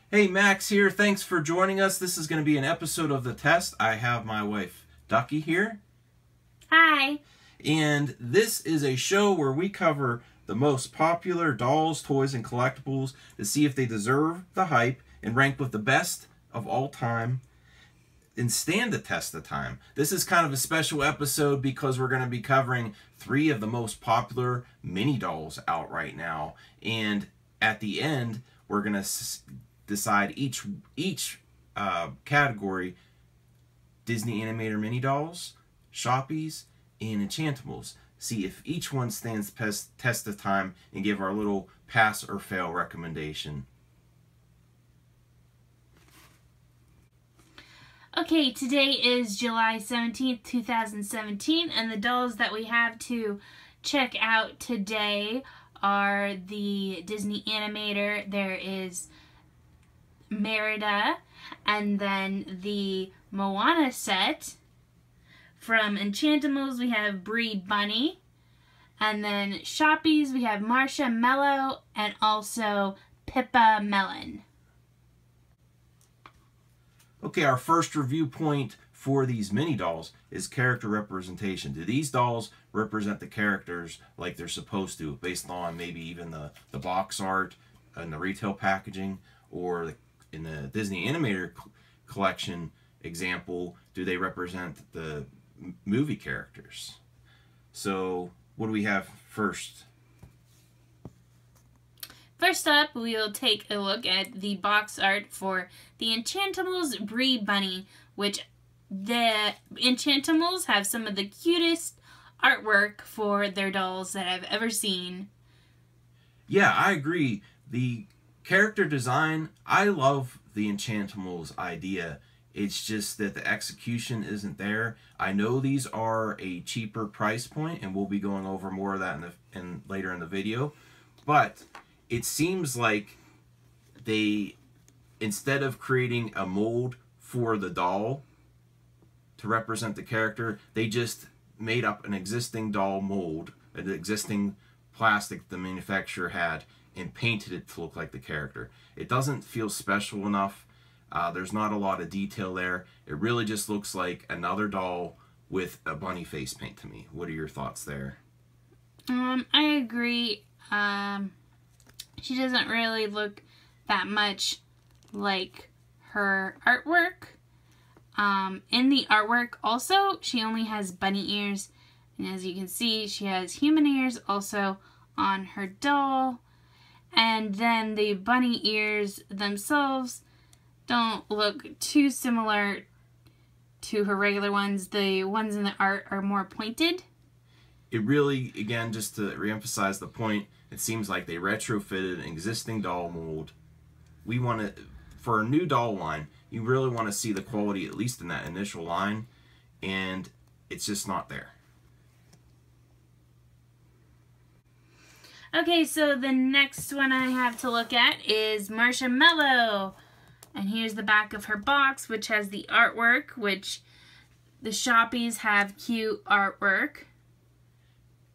Hey, Max here. Thanks for joining us. This is going to be an episode of The Test. I have my wife, Duckie, here. Hi. And this is a show where we cover the most popular dolls, toys, and collectibles to see if they deserve the hype and rank with the best of all time and stand the test of time. This is kind of a special episode because we're going to be covering 3 of the most popular mini dolls out right now. And at the end, we're going to decide each category: Disney Animator mini dolls, Shoppies, and Enchantimals. See if each one stands test of time and give our little pass or fail recommendation. Okay, today is July 17th, 2017, and the dolls that we have to check out today are the Disney Animator. There is Merida, and then the Moana set. From Enchantimals, we have Bree Bunny, and then Shoppies, we have Marsha Mellow, and also Pippa Melon. Okay, our first review point for these mini dolls is character representation. Do these dolls represent the characters like they're supposed to, based on maybe even the box art and the retail packaging, or in the Disney Animator collection example, do they represent the movie characters? So what do we have first? First up, we will take a look at the box art for the Enchantimals Bree Bunny, which the Enchantimals have some of the cutest artwork for their dolls that I've ever seen. Yeah, I agree. The character design, I love the Enchantimals idea. It's just that the execution isn't there. I know these are a cheaper price point, and we'll be going over more of that later in the video. But it seems like they, instead of creating a mold for the doll to represent the character, they just made up an existing doll mold, an existing plastic the manufacturer had, and painted it to look like the character. It doesn't feel special enough. There's not a lot of detail there. It really just looks like another doll with a bunny face paint to me. What are your thoughts there? I agree. She doesn't really look that much like her artwork. In the artwork also, she only has bunny ears. And as you can see, she has human ears also on her doll. And then the bunny ears themselves don't look too similar to her regular ones. The ones in the art are more pointed. It really, again, just to reemphasize the point, it seems like they retrofitted an existing doll mold. We want to, for a new doll line, you really want to see the quality, at least in that initial line, and it's just not there. Okay, so the next one I have to look at is Marsha Mellow. And here's the back of her box, which has the artwork, which the Shoppies have cute artwork.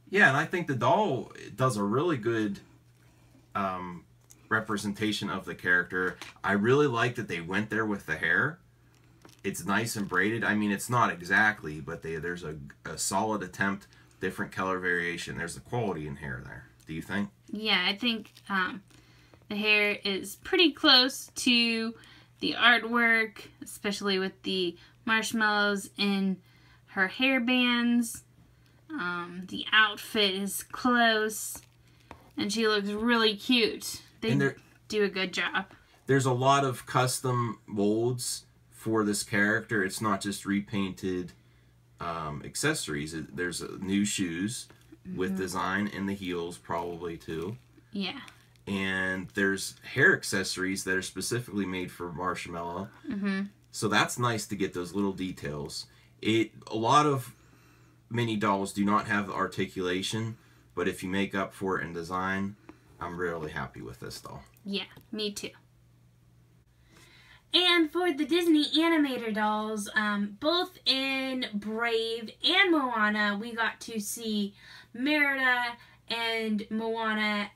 Yeah, and I think the doll does a really good representation of the character. I really like that they went there with the hair. It's nice and braided. I mean, it's not exactly, but there's a solid attempt, different color variation. There's the quality in hair there. Do you think? Yeah, I think the hair is pretty close to the artwork, especially with the marshmallows in her hair bands. The outfit is close, and she looks really cute. They do a good job. There's a lot of custom molds for this character. It's not just repainted accessories. There's new shoes with design in the heels, probably too. Yeah. And there's hair accessories that are specifically made for Marsha Mellow. So that's nice to get those little details. A lot of mini dolls do not have the articulation, but if you make up for it in design, I'm really happy with this doll. Yeah, me too. And for the Disney Animator dolls, both in Brave and Moana, we got to see Merida and Moana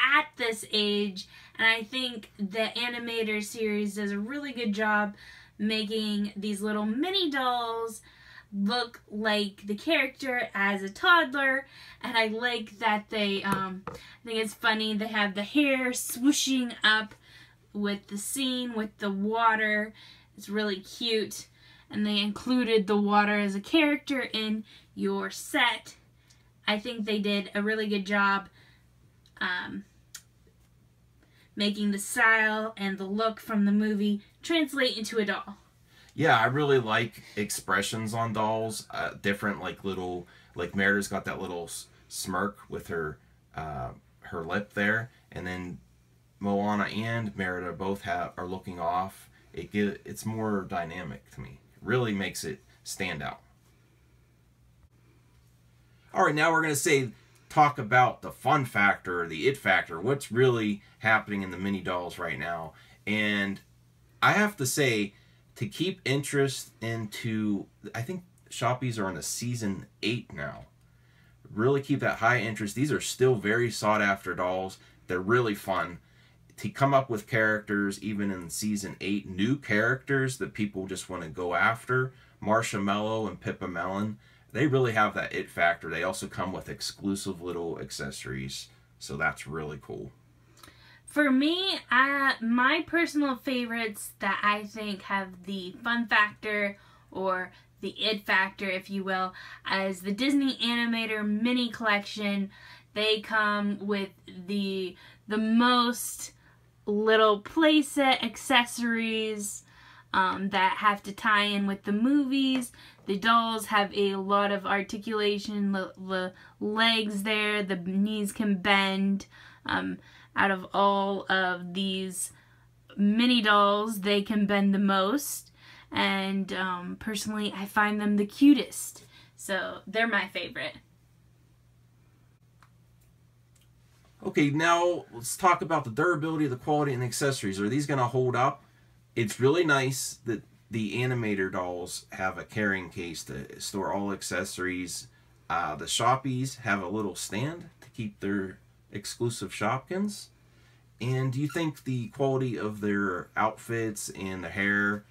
at this age, and I think the Animators series does a really good job making these little mini dolls look like the character as a toddler. And I like that they, I think it's funny, they have the hair swooshing up with the scene with the water. It's really cute. And they included the water as a character in your set. I think they did a really good job making the style and the look from the movie translate into a doll. Yeah, I really like expressions on dolls. Different, like little, like Merida's got that little smirk with her her lip there, and then Moana and Merida both are looking off. It's more dynamic to me. It really makes it stand out. All right, now we're gonna talk about the fun factor, the it factor. What's really happening in the mini dolls right now? And I have to say, to keep interest into, I think Shoppies are on the season 8 now. Really keep that high interest. These are still very sought after dolls. They're really fun. To come up with characters, even in season 8, new characters that people just want to go after. Marsha Mellow and Pippa Melon, they really have that it factor. They also come with exclusive little accessories, so that's really cool. For me, my personal favorites that I think have the fun factor, or the it factor, if you will, is the Disney Animator mini collection. They come with the most little playset accessories that have to tie in with the movies. The dolls have a lot of articulation, the legs there, the knees can bend. Out of all of these mini dolls, they can bend the most. And personally, I find them the cutest. So they're my favorite. Okay, now let's talk about the durability, the quality, and the accessories. Are these going to hold up? It's really nice that the Animator dolls have a carrying case to store all accessories. The Shoppies have a little stand to keep their exclusive Shopkins. And do you think the quality of their outfits and the hair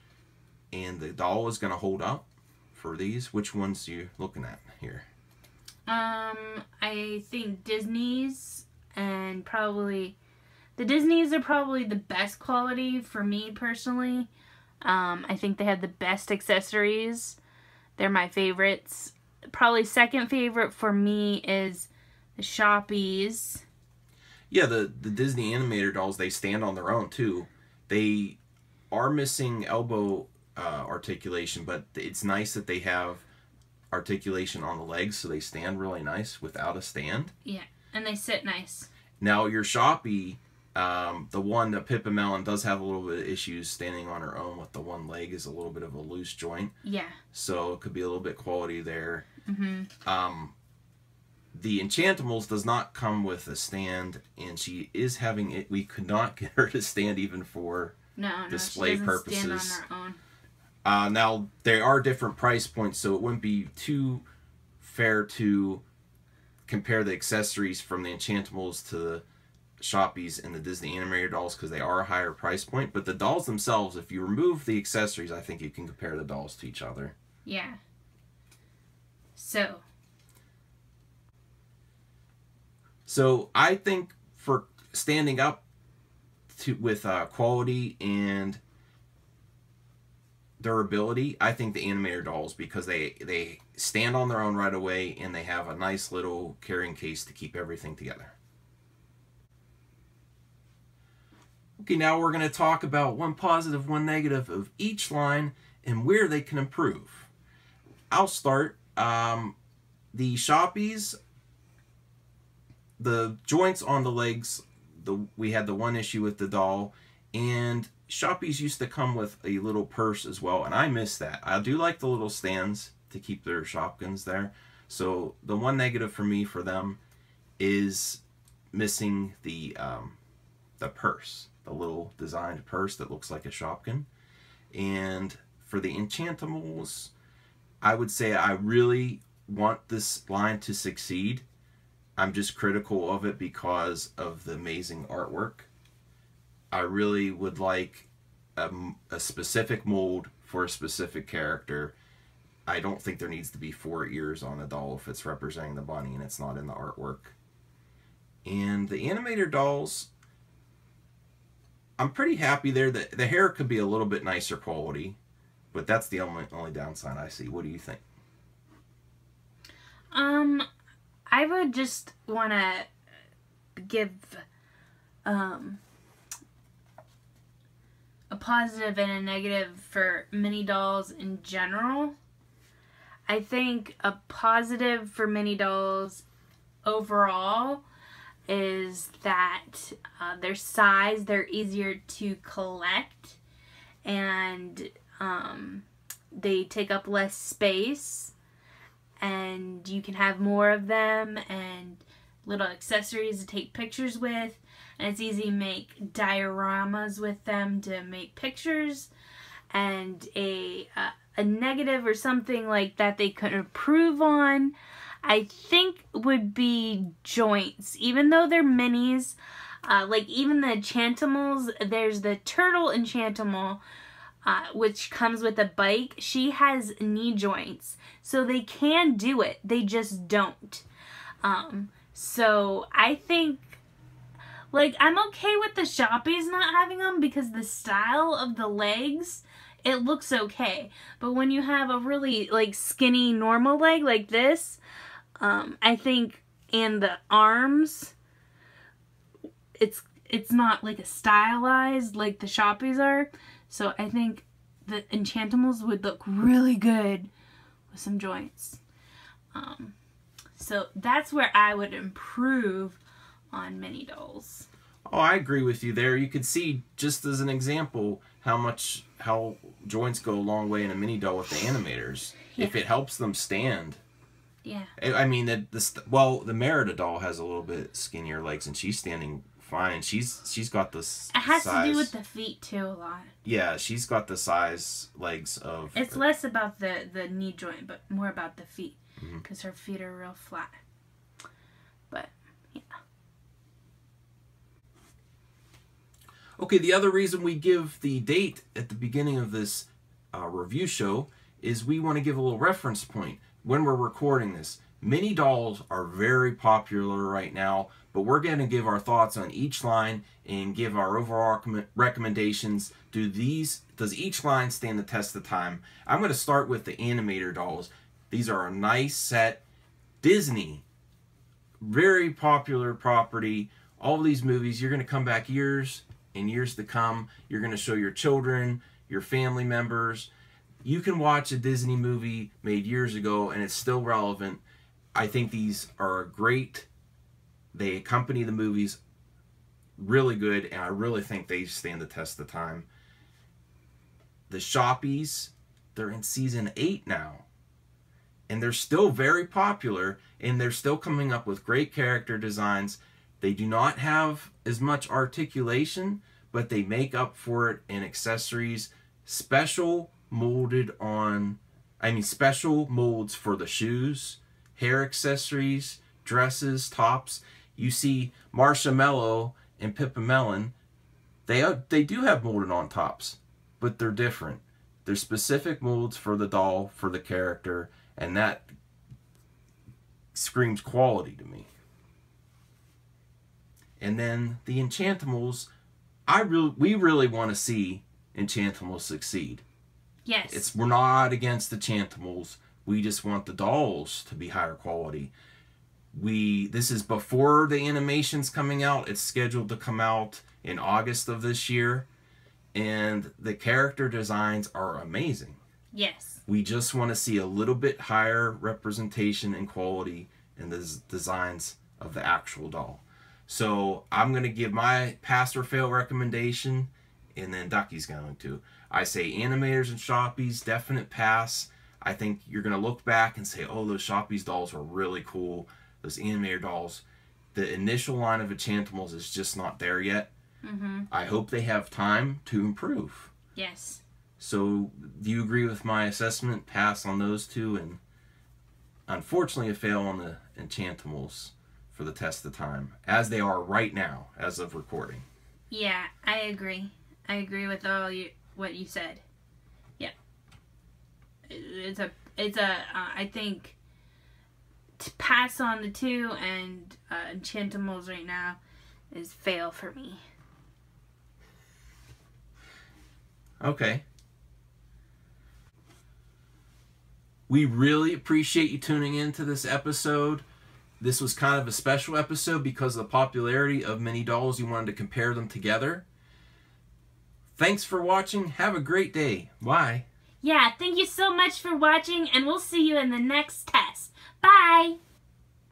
and the doll is going to hold up for these? Which ones are you looking at here? I think Disney's, and probably the Disney's are probably the best quality for me personally. I think they have the best accessories. They're my favorites. Probably second favorite for me is the Shoppies. Yeah, the Disney Animator dolls, they stand on their own too. They are missing elbow articulation, but it's nice that they have articulation on the legs, so they stand really nice without a stand. Yeah, and they sit nice. Now your Shoppy, the one that Pippa Melon does have a little bit of issues standing on her own with the one leg, is a little bit of a loose joint. Yeah. So it could be a little bit quality there. Mm-hmm. The Enchantimals does not come with a stand, and she is having it. We could not get her to stand even for display purposes. Stand on her own. Now, there are different price points, so it wouldn't be too fair to compare the accessories from the Enchantimals to the Shoppies and the Disney Animator dolls, because they are a higher price point. But the dolls themselves, if you remove the accessories, I think you can compare the dolls to each other. Yeah. So I think for standing up with quality and durability, I think the Animator dolls, because they stand on their own right away, and they have a nice little carrying case to keep everything together. Okay, now we're going to talk about one positive, one negative of each line and where they can improve. I'll start. The Shoppies, the joints on the legs, we had the one issue with the doll, and Shoppies used to come with a little purse as well, and I miss that. I do like the little stands to keep their Shopkins there. So the one negative for me for them is missing the purse, the little designed purse that looks like a Shopkin. And for the Enchantimals, I would say I really want this line to succeed. I'm just critical of it because of the amazing artwork. I really would like a specific mold for a specific character. I don't think there needs to be 4 ears on a doll if it's representing the bunny and it's not in the artwork. And the animator dolls, I'm pretty happy there. The hair could be a little bit nicer quality, but that's the only downside I see. What do you think? I would just want to give a positive and a negative for mini dolls in general. I think a positive for mini dolls overall is that their size, they're easier to collect, and they take up less space, and you can have more of them and little accessories to take pictures with, and it's easy to make dioramas with them to make pictures. And a negative or something like that they could improve on, I think, would be joints. Even though they're minis, like even the Enchantimals, there's the turtle Enchantimal, which comes with a bike. She has knee joints, so they can do it. They just don't. So I think, like, I'm okay with the Shoppies not having them because the style of the legs, it looks okay. But when you have a really, like, skinny normal leg like this, I think, and the arms, it's not like a stylized like the Shoppies are. So I think the Enchantimals would look really good with some joints. So that's where I would improve on mini dolls. Oh, I agree with you there. You could see, just as an example, how joints go a long way in a mini doll with the Animators. Yeah. If it helps them stand. Yeah. I mean, the Merida doll has a little bit skinnier legs, and she's standing fine. She's got this. It has size. to do with the feet too a lot. Yeah, she's got the size legs of. It's less about the knee joint, but more about the feet, because her feet are real flat. But yeah. Okay, the other reason we give the date at the beginning of this review show is we want to give a little reference point when we're recording this. Mini dolls are very popular right now, but we're going to give our thoughts on each line and give our overall recommendations. Does each line stand the test of time? I'm going to start with the Animator dolls. These are a nice set. Disney, very popular property. All these movies, you're going to come back years and years to come. You're going to show your children, your family members. You can watch a Disney movie made years ago and it's still relevant. I think these are great. They accompany the movies really good, and I really think they stand the test of time. The Shoppies, they're in season 8 now, and they're still very popular, and they're still coming up with great character designs. They do not have as much articulation, but they make up for it in accessories. Special molds for the shoes, hair accessories, dresses, tops. You see Marsha Mellow and Pippa Melon, they do have molded on tops, but they're different. They're specific molds for the doll, for the character, and that screams quality to me. And then the Enchantimals, we really want to see Enchantimals succeed. Yes. We're not against the Enchantimals. We just want the dolls to be higher quality. This is before the animation's coming out. It's scheduled to come out in August of this year. And the character designs are amazing. Yes. We just want to see a little bit higher representation and quality in the designs of the actual doll. So I'm going to give my pass or fail recommendation, and then Duckie's going to. I say Animators and Shoppies, definite pass. I think you're going to look back and say, oh, those Shoppies dolls are really cool. Those Animator dolls. The initial line of Enchantimals is just not there yet. I hope they have time to improve. Yes. So do you agree with my assessment? Pass on those two, and unfortunately a fail on the Enchantimals for for the test of time, as they are right now, as of recording. Yeah, I agree. I agree with what you said. Yeah. I think to pass on the 2 and Enchantimals right now is fail for me. Okay. We really appreciate you tuning in to this episode. This was kind of a special episode because of the popularity of many dolls. You wanted to compare them together. Thanks for watching. Have a great day. Bye. Yeah, thank you so much for watching, and we'll see you in the next test. Bye!